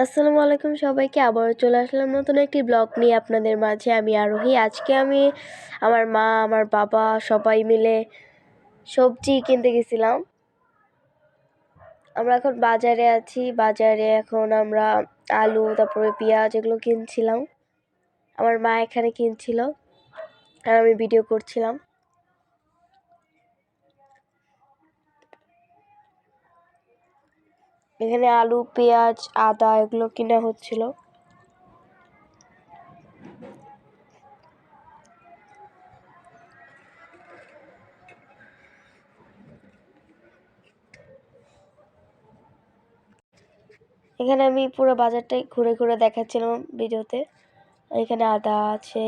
আসসালামু আলাইকুম সবাইকে। আবারও চলে আসলাম নতুন একটি ব্লগ নিয়ে আপনাদের মাঝে। আমি আরোহী। আজকে আমি আমার মা, আমার বাবা সবাই মিলে সবজি কিনতে গেছিলাম। আমরা এখন বাজারে আছি। বাজারে এখন আমরা আলু, তারপরে পেঁয়াজ এগুলো কিনছিলাম। আমার মা এখানে কিনছিল আর আমি ভিডিও করছিলাম। এখানে আলু, পেঁয়াজ, আদা এগুলো কিনা হচ্ছিল। এখানে আমি পুরো বাজারটাই ঘুরে ঘুরে দেখাচ্ছিলাম ভিডিওতে। এখানে আদা আছে।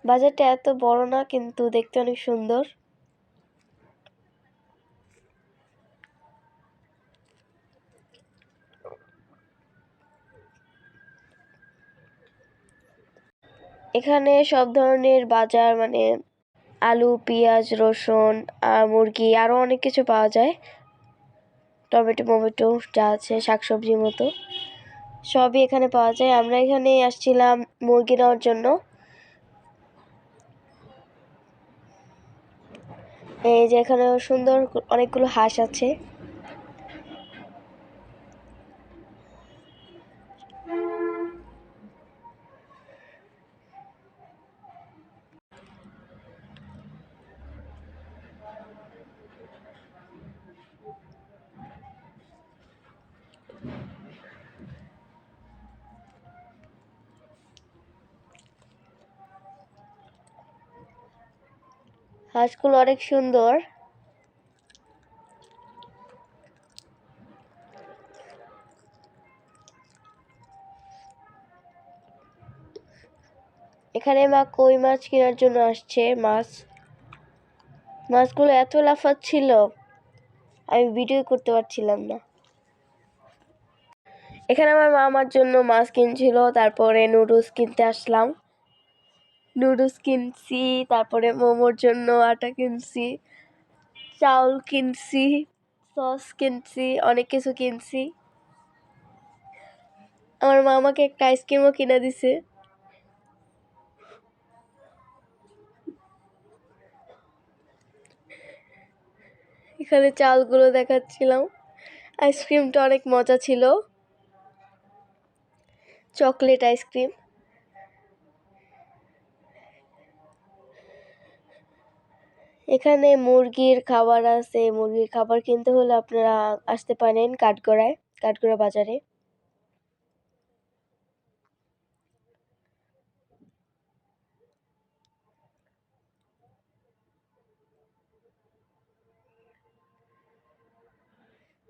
বাজারটা এত বড় না, কিন্তু দেখতে অনেক সুন্দর। এখানে সব ধরনের বাজার, মানে আলু, পেঁয়াজ, রসুন, মুরগি, আরও অনেক কিছু পাওয়া যায়। টমেটো যা আছে, শাকসবজির মতো সবই এখানে পাওয়া যায়। আমরা এখানে আসছিলাম মুরগি নেওয়ার জন্য। এই যে এখানে সুন্দর অনেকগুলো হাঁস আছে। হাঁসগুলো অনেক সুন্দর। এখানে মা কই মাছ কেনার জন্য আসছে। মাছগুলো এত লাফাচ্ছিল, আমি ভিডিও করতে পারছিলাম না। এখানে আমার মা আমার জন্য মাছ কিনছিল। তারপরে নুডলস কিনতে আসলাম। নুডলস কিনছি, তারপরে মোমোর জন্য আটা কিনছি, চাউল কিনছি, সস কিনছি, অনেক কিছু কিনছি। আমার মা আমাকে একটা আইসক্রিমও কিনে দিছে। এখানে চালগুলো দেখাচ্ছিলাম। আইসক্রিমটা অনেক মজা ছিল, চকলেট আইসক্রিম। এখানে মুরগির খাবার আছে। মুরগির খাবার কিনতে হলে আপনারা আসতে পারেন কাঠগড়া বাজারে।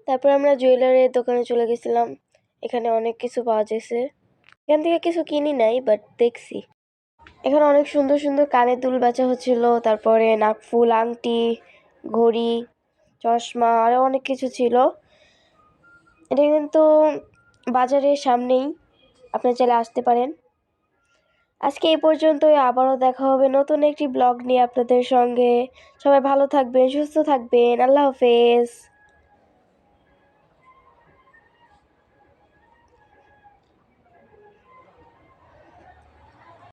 তারপর আমরা জুয়েলারির দোকানে চলে গেছিলাম। এখানে অনেক কিছু পাওয়া যাচ্ছে। এখান থেকে কিছু কিনি নাই, বাট দেখছি। এখানে অনেক সুন্দর সুন্দর কানের দুল বেচা হচ্ছিল। তারপরে নাকফুল, আংটি, ঘড়ি, চশমা আরও অনেক কিছু ছিল। এটা কিন্তু বাজারের সামনেই, আপনি চাইলে আসতে পারেন। আজকে এই পর্যন্তই। আবারও দেখা হবে নতুন একটি ব্লগ নিয়ে আপনাদের সঙ্গে। সবাই ভালো থাকবেন, সুস্থ থাকবেন। আল্লাহ হাফেজ।